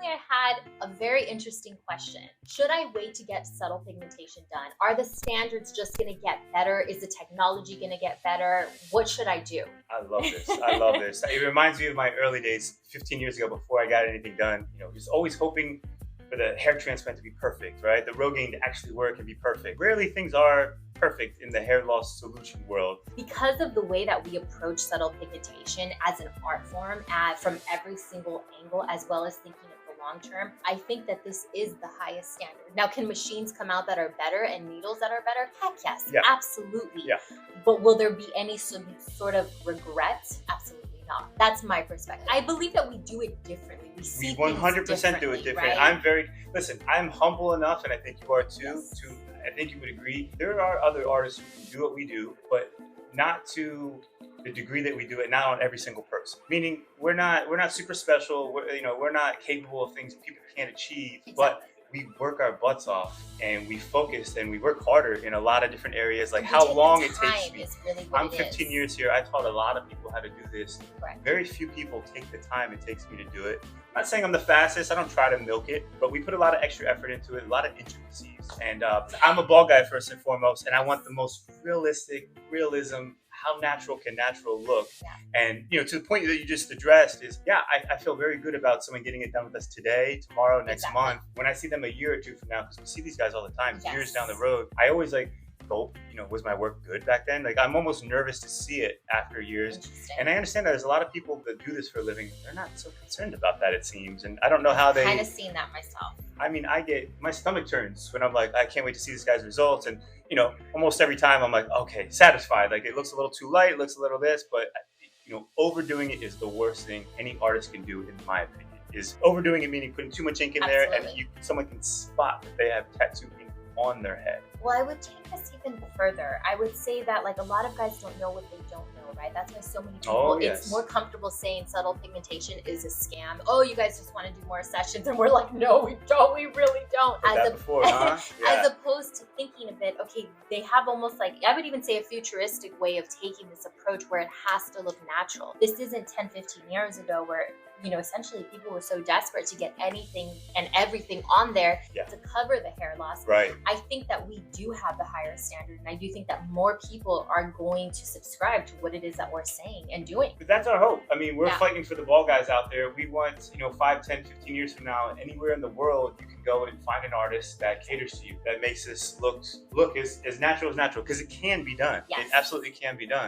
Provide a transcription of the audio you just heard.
recently I had a very interesting question. Should I wait to get subtle pigmentation done? Are the standards just gonna get better? Is the technology gonna get better? What should I do? I love this. I love this. It reminds me of my early days, 15 years ago, before I got anything done. You know, just always hoping for the hair transplant to be perfect, right? The rogaine to actually work and be perfect. Rarely things are perfect in the hair loss solution world. Because of the way that we approach subtle pigmentation as an art form, from every single angle, as well as thinking of the long term, I think that this is the highest standard. Now, can machines come out that are better and needles that are better? Heck yes, Yeah. absolutely. Yeah. But will there be any sort of regret? Absolutely not. That's my perspective. I believe that we do it differently. We see We 100% do it different. right? I'm humble enough, and I think you are too, Yes. I think you would agree. There are other artists who can do what we do, but not to the degree that we do it, not on every single person. Meaning we're not super special. We're not capable of things that people can't achieve, but we work our butts off and we focus and we work harder in a lot of different areas, like how long it takes me. Really I'm 15 years here. I taught a lot of people how to do this. Correct. Very few people take the time it takes me to do it. I'm not saying I'm the fastest. I don't try to milk it, but we put a lot of extra effort into it, a lot of intricacies. And I'm a bald guy first and foremost, and I want the most realism. How natural can natural look? Yeah. And to the point that you just addressed is, I feel very good about someone getting it done with us today, tomorrow, next month. When I see them a year or two from now, because we see these guys all the time, Yes. years down the road, I always gulp, was my work good back then? Like, I'm almost nervous to see it after years. And I understand that there's a lot of people that do this for a living. They're not so concerned about that, it seems. And I don't know how they... I've kind of seen that myself. I mean, my stomach turns when I'm like, I can't wait to see this guy's results. And, almost every time I'm like, okay, satisfied. Like, it looks a little too light, it looks a little this, but, overdoing it is the worst thing any artist can do, in my opinion. Is overdoing it, meaning putting too much ink in there, and someone can spot that they have tattoo ink on their head. Well, I would take this even further. I would say that a lot of guys don't know what they don't know, right? That's why so many people, it's more comfortable saying subtle pigmentation is a scam. Oh, you guys just want to do more sessions. And we're like, no, we don't. We really don't. As opposed to thinking of it, okay, they have almost I would even say a futuristic way of taking this approach where it has to look natural. This isn't 10, 15 years ago where essentially people were so desperate to get anything and everything on there to cover the hair loss. Right. I think that we do have the higher standard, and I do think that more people are going to subscribe to what it is that we're saying and doing. But that's our hope. I mean, we're fighting for the ball guys out there. We want, 5, 10, 15 years from now, anywhere in the world, you can go and find an artist that caters to you, that makes this look as natural as natural, because it can be done. Yes. It absolutely can be done.